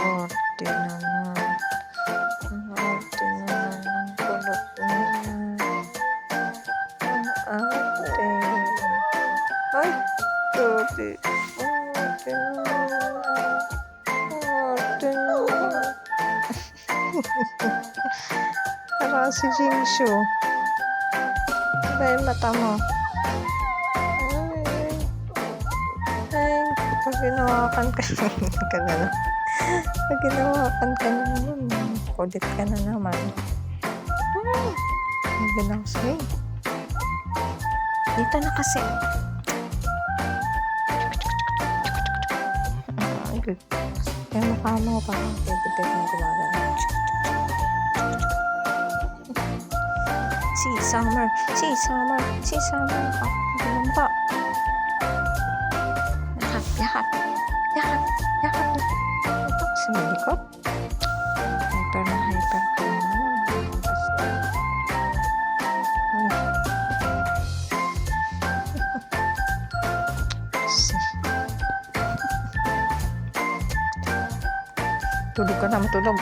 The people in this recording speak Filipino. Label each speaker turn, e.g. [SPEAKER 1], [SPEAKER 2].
[SPEAKER 1] arte naman. Ang arte naman ng kulot niya. Ang arte. Ay, grabe. Ang arte naman. Ang arte naman. Para si Jingshu. Ba yung mata mo? Ay, pag ginawakan ka gano'n. Pag ginawakan ka na naman, kulit ka na naman. Ang bilang sa'yo. Dito na kasi. Good. Yung mukha mo parang pipipit mo gumagana. Si Summer. Ganun pa. Yakap. Ito kasi malikot. Hyper ka na naman. Basta. Tulog ka na, matulog.